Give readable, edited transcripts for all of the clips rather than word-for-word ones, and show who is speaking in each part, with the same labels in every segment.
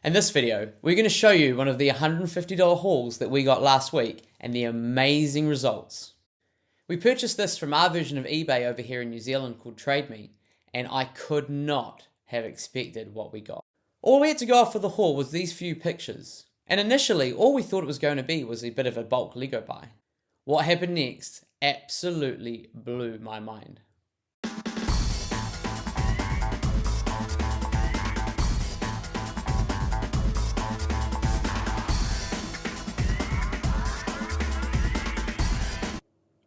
Speaker 1: In this video, we're going to show you one of the $150 hauls that we got last week and the amazing results. We purchased this from our version of eBay over here in New Zealand called TradeMe, and I could not have expected what we got. All we had to go off for the haul was these few pictures, and initially all we thought it was going to be was a bit of a bulk Lego buy. What happened next absolutely blew my mind.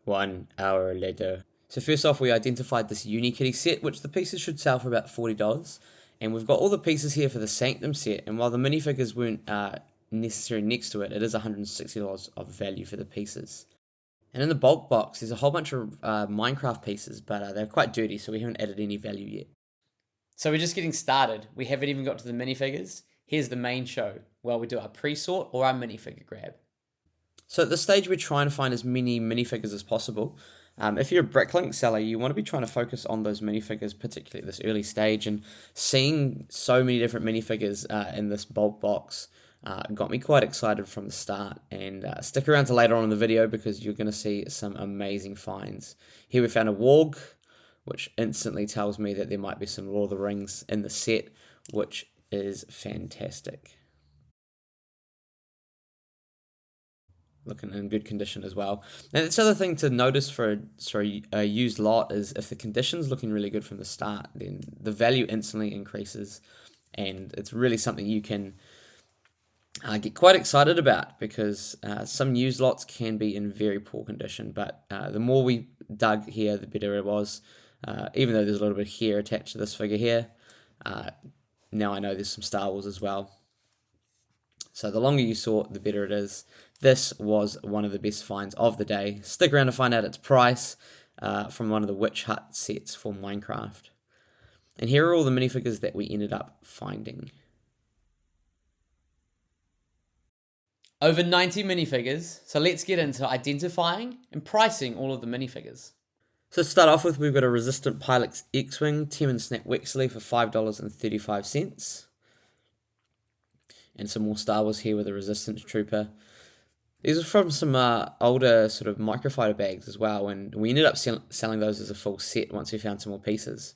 Speaker 1: One hour later. So first off, we identified this Unikitty set, which the pieces should sell for about $40. And we've got all the pieces here for the Sanctum set. And while the minifigures weren't necessary next to it, it is $160 of value for the pieces. And in the bulk box, there's a whole bunch of Minecraft pieces, but they're quite dirty, so we haven't added any value yet. So we're just getting started. We haven't even got to the minifigures. Here's the main show, where we do our pre-sort or our minifigure grab. So at this stage, we're trying to find as many minifigures as possible. If you're a Bricklink seller, you want to be trying to focus on those minifigures, particularly at this early stage. And seeing so many different minifigures in this bulk box got me quite excited from the start. And stick around to later on in the video because you're going to see some amazing finds. Here we found a Warg, which instantly tells me that there might be some Lord of the Rings in the set, which is fantastic. Looking in good condition as well. And it's other thing to notice for a used lot is if the condition's looking really good from the start, then the value instantly increases, and it's really something you can get quite excited about because some used lots can be in very poor condition, but the more we dug here, the better it was. Even though there's a little bit of hair attached to this figure here, now I know there's some Star Wars as well. So the longer you sort, the better it is. This was one of the best finds of the day. Stick around to find out its price from one of the Witch Hut sets for Minecraft. And here are all the minifigures that we ended up finding. Over 90 minifigures, so let's get into identifying and pricing all of the minifigures. So to start off with, we've got a Resistant Pilot X-Wing Tim Snap Wexley for $5.35. And some more Star Wars here with a Resistance Trooper. These are from some older sort of microfighter bags as well, and we ended up selling those as a full set once we found some more pieces.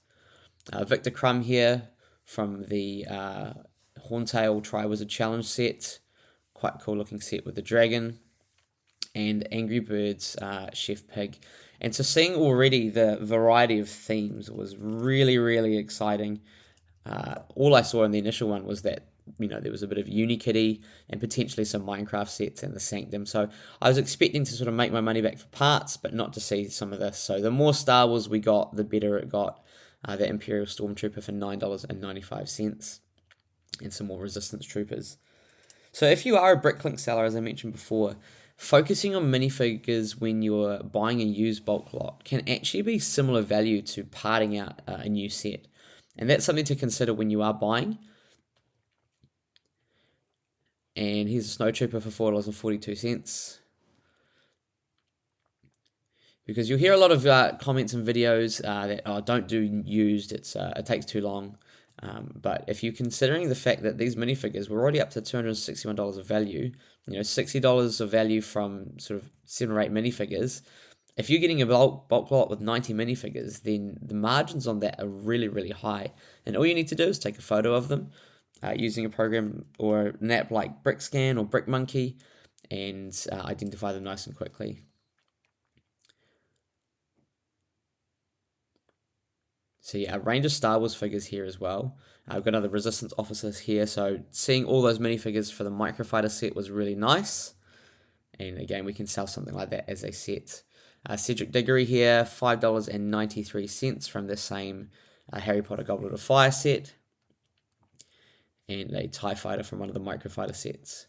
Speaker 1: Victor Crumb here from the Horntail Tri-Wizard Challenge set. Quite cool looking set with the dragon. And Angry Birds Chef Pig. And so seeing already the variety of themes was really, really exciting. All I saw in the initial one was that there was a bit of Unikitty and potentially some Minecraft sets and the Sanctum. So I was expecting to sort of make my money back for parts, but not to see some of this. So the more Star Wars we got, the better it got. The Imperial Stormtrooper for $9.95 and some more Resistance Troopers. So if you are a Bricklink seller, as I mentioned before, focusing on minifigures when you're buying a used bulk lot can actually be similar value to parting out a new set. And that's something to consider when you are buying. And here's a Snow Trooper for $4.42. Because you'll hear a lot of comments and videos that don't do used, it takes too long. But if you're considering the fact that these minifigures were already up to $261 of value, $60 of value from sort of 7 or 8 minifigures, if you're getting a bulk lot with 90 minifigures, then the margins on that are really, really high. And all you need to do is take a photo of them, using a program or an app like BrickScan or BrickMonkey, and identify them nice and quickly. So yeah, a range of Star Wars figures here as well. I've got other Resistance officers here, so seeing all those minifigures for the Microfighter set was really nice. And again, we can sell something like that as a set. Cedric Diggory here, $5.93 from the same Harry Potter Goblet of Fire set. And a TIE Fighter from one of the Microfighter sets.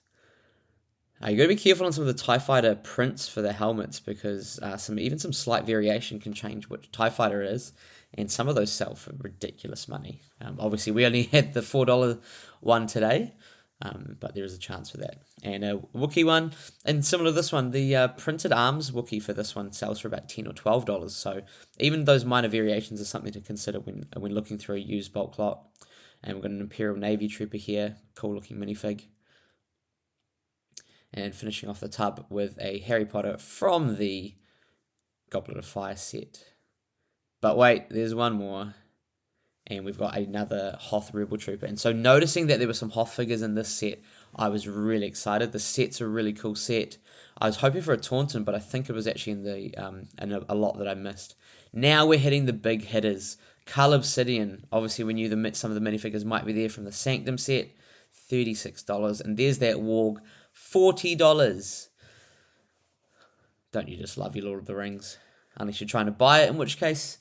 Speaker 1: You got to be careful on some of the TIE Fighter prints for the helmets because even some slight variation can change which TIE Fighter is, and some of those sell for ridiculous money. Obviously, we only had the $4 one today, but there is a chance for that. And a Wookiee one, and similar to this one, the printed arms Wookiee for this one sells for about $10 or $12. So even those minor variations are something to consider when looking through a used bulk lot. And we've got an Imperial Navy Trooper here, cool looking minifig. And finishing off the tub with a Harry Potter from the Goblet of Fire set. But wait, there's one more. And we've got another Hoth Rebel Trooper. And so noticing that there were some Hoth figures in this set, I was really excited. The set's a really cool set. I was hoping for a Taunton, but I think it was actually in the in a lot that I missed. Now we're hitting the big hitters. Cull Obsidian. Obviously we knew some of the minifigures might be there from the Sanctum set. $36. And there's that Warg. $40. Don't you just love your Lord of the Rings? Unless you're trying to buy it, in which case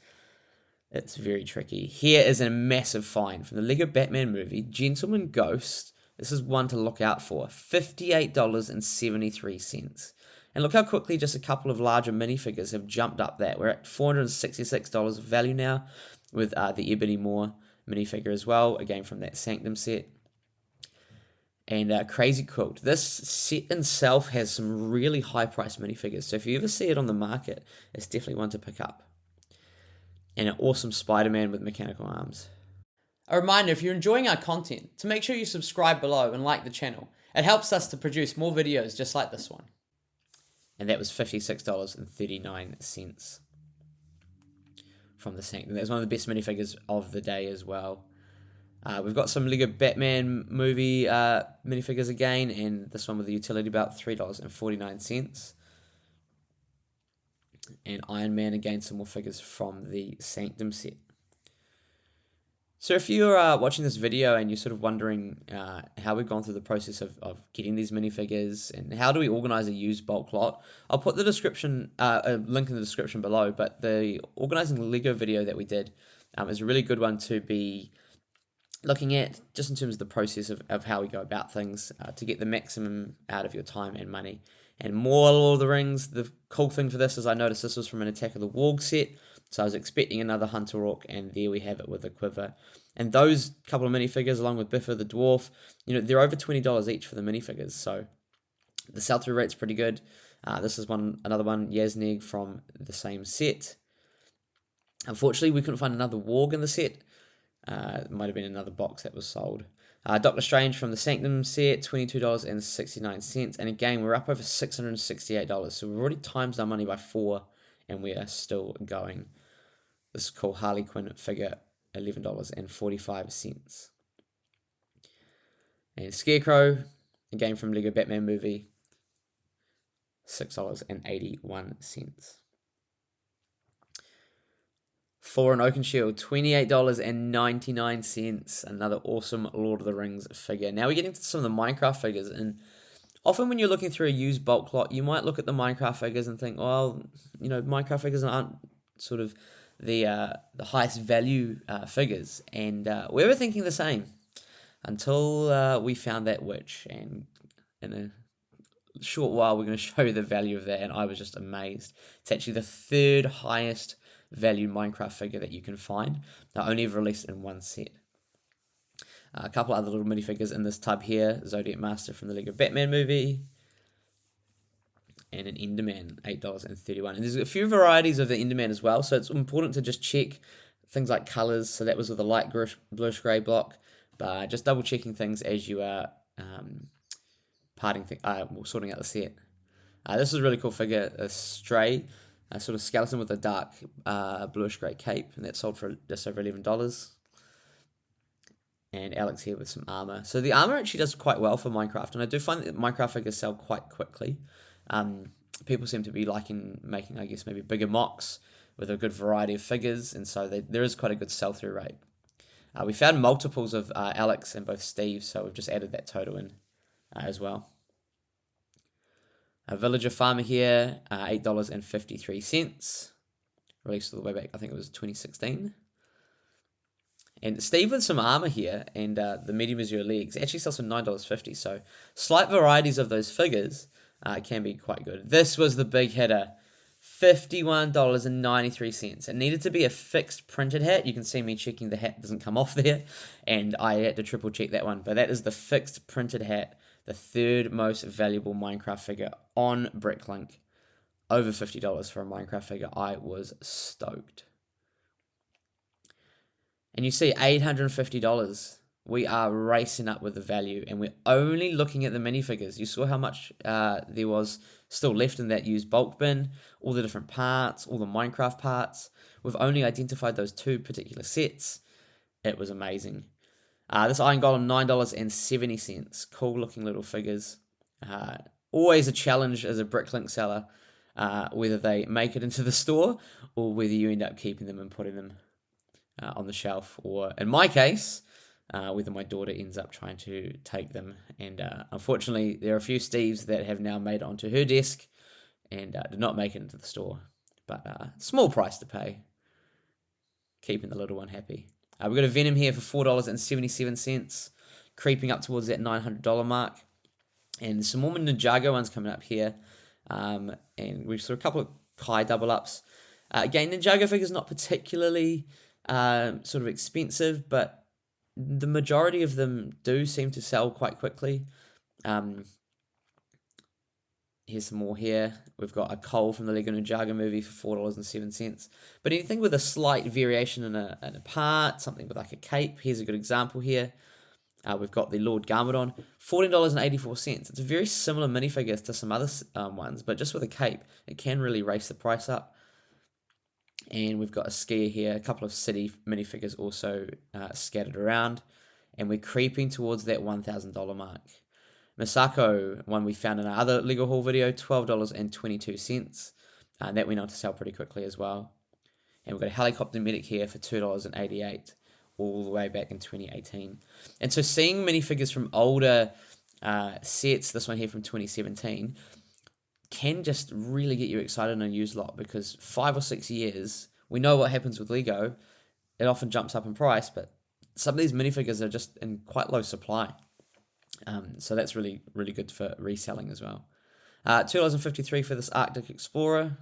Speaker 1: it's very tricky. Here is a massive find from the Lego Batman movie, Gentleman Ghost. This is one to look out for. $58.73. And look how quickly just a couple of larger minifigures have jumped up that. We're at $466 of value now with the Ebony Moore minifigure as well, again from that Sanctum set. And Crazy Quilt. This set itself has some really high-priced minifigures, so if you ever see it on the market, it's definitely one to pick up. And an awesome Spider-Man with mechanical arms. A reminder, if you're enjoying our content, to make sure you subscribe below and like the channel. It helps us to produce more videos just like this one. And that was $56.39 from the Sanctum. That was one of the best minifigures of the day as well. We've got some Lego Batman movie minifigures again, and this one with the utility belt, $3.49. And Iron Man, again, some more figures from the Sanctum set. So if you're watching this video and you're sort of wondering how we've gone through the process of getting these minifigures and how do we organize a used bulk lot, I'll put the description, a link in the description below, but the organizing Lego video that we did is a really good one to be looking at just in terms of the process of how we go about things to get the maximum out of your time and money. And more Lord of the Rings. The cool thing for this is I noticed this was from an Attack of the Warg set, so I was expecting another Hunter Orc, and there we have it with a quiver. And those couple of minifigures, along with Biffa the Dwarf, they're over $20 each for the minifigures, so the sell-through rate's pretty good. This is another one, Yasnig from the same set. Unfortunately, we couldn't find another Warg in the set. It might have been another box that was sold. Doctor Strange from the Sanctum set, $22.69. And again, we're up over $668. So we've already times our money by 4, and we are still going. This is called Harley Quinn figure, $11.45. And Scarecrow, again from Lego Batman movie, $6.81. For an Oakenshield, $28.99. Another awesome Lord of the Rings figure. Now we're getting to some of the Minecraft figures, and often when you're looking through a used bulk lot, you might look at the Minecraft figures and think, well, Minecraft figures aren't sort of the highest value figures, and we were thinking the same until we found that witch, and in a short while we're going to show you the value of that, and I was just amazed. It's actually the third highest value Minecraft figure that you can find. They're only ever released in one set. A couple other little minifigures in this tub here. Zodiac Master from the Lego Batman movie. And an Enderman, $8.31. And there's a few varieties of the Enderman as well, so it's important to just check things like colors. So that was with a light bluish gray block. But just double checking things as you are sorting out the set. This is a really cool figure, a Stray. A sort of skeleton with a dark bluish grey cape, and that sold for just over $11. And Alex here with some armor. So the armor actually does quite well for Minecraft, and I do find that Minecraft figures sell quite quickly. People seem to be liking making, I guess, maybe bigger mocks with a good variety of figures, and so there is quite a good sell-through rate. We found multiples of Alex and both Steve, so we've just added that total in as well. A Villager Farmer here, $8.53. Released all the way back, I think it was 2016. And Steve with some armor here, and the medium Azure legs actually sells for $9.50. So slight varieties of those figures can be quite good. This was the big hitter, $51.93. It needed to be a fixed printed hat. You can see me checking the hat doesn't come off there, and I had to triple check that one. But that is the fixed printed hat. The third most valuable Minecraft figure on Bricklink. Over $50 for a Minecraft figure. I was stoked. And you see $850 we are racing up with the value, and we're only looking at the minifigures. You saw how much there was still left in that used bulk bin, all the different parts, all the Minecraft parts. We've only identified those 2 particular sets. It was amazing. This iron golem, $9.70. Cool looking little figures. Always a challenge as a Bricklink seller, whether they make it into the store or whether you end up keeping them and putting them on the shelf, or in my case, whether my daughter ends up trying to take them. And unfortunately, there are a few Steves that have now made it onto her desk and did not make it into the store. But small price to pay, keeping the little one happy. We've got a Venom here for $4.77, creeping up towards that $900 mark. And some more Ninjago ones coming up here. And we saw a couple of Kai double ups. Again, Ninjago figures not particularly sort of expensive, but the majority of them do seem to sell quite quickly. Here's some more here. We've got a Cole from the Lego Ninjago movie for $4.07. But anything with a slight variation in a part, something with like a cape, here's a good example here. We've got the Lord Garmadon, $14.84. It's a very similar minifigure to some other ones, but just with a cape, it can really raise the price up. And we've got a skier here, a couple of city minifigures also scattered around. And we're creeping towards that $1,000 mark. Misako, one we found in our other Lego haul video, $12.22. And that went on to sell pretty quickly as well. And we've got a helicopter medic here for $2.88, all the way back in 2018. And so seeing minifigures from older sets, this one here from 2017, can just really get you excited on a used lot, because 5 or 6 years, we know what happens with Lego. It often jumps up in price, but some of these minifigures are just in quite low supply. So that's really, really good for reselling as well. $2.53 for this Arctic Explorer.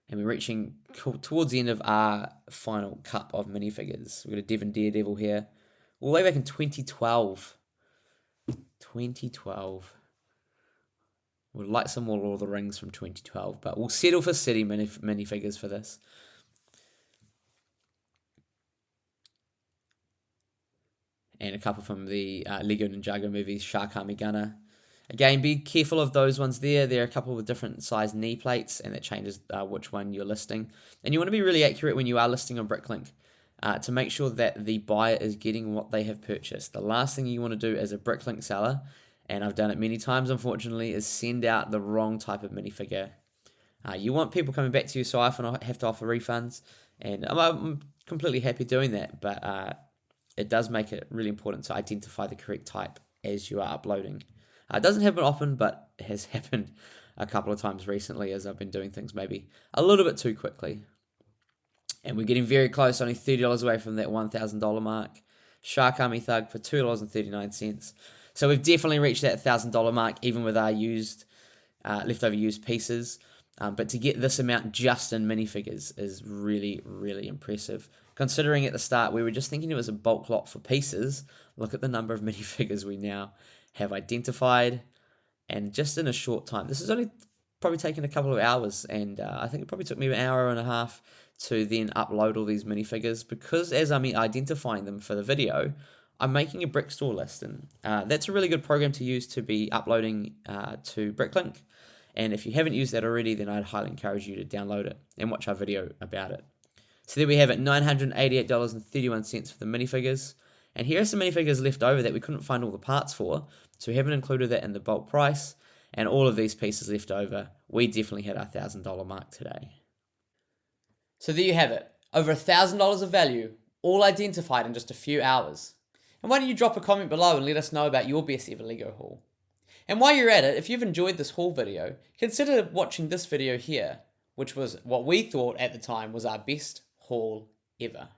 Speaker 1: And we're reaching towards the end of our final cup of minifigures. We've got a Devon Daredevil here, all the way back in 2012. 2012. We'd like some more Lord of the Rings from 2012, but we'll settle for city minifigures for this. And a couple from the Lego Ninjago movie, Shark Army Gunner. Again, be careful of those ones there. There are a couple with different size knee plates, and that changes which one you're listing. And you want to be really accurate when you are listing on Bricklink to make sure that the buyer is getting what they have purchased. The last thing you want to do as a Bricklink seller, and I've done it many times unfortunately, is send out the wrong type of minifigure. You want people coming back to you, so I often have to offer refunds, and I'm completely happy doing that, but it does make it really important to identify the correct type as you are uploading. It doesn't happen often, but it has happened a couple of times recently as I've been doing things maybe a little bit too quickly. And we're getting very close, only $30 away from that $1,000 mark. Shark Army Thug for $2.39. So we've definitely reached that $1,000 mark, even with our leftover used pieces. But to get this amount just in minifigures is really, really impressive. Considering at the start we were just thinking it was a bulk lot for pieces, look at the number of minifigures we now have identified, and just in a short time. This has only probably taken a couple of hours, and I think it probably took me an hour and a half to then upload all these minifigures, because as I'm identifying them for the video, I'm making a brick store list, and that's a really good program to use to be uploading to Bricklink. And if you haven't used that already, then I'd highly encourage you to download it and watch our video about it. So there we have it, $988.31 for the minifigures. And here are some minifigures left over that we couldn't find all the parts for, so we haven't included that in the bulk price. And all of these pieces left over, we definitely hit our $1,000 mark today. So there you have it, over $1,000 of value, all identified in just a few hours. And why don't you drop a comment below and let us know about your best ever Lego haul. And while you're at it, if you've enjoyed this haul video, consider watching this video here, which was what we thought at the time was our best haul ever.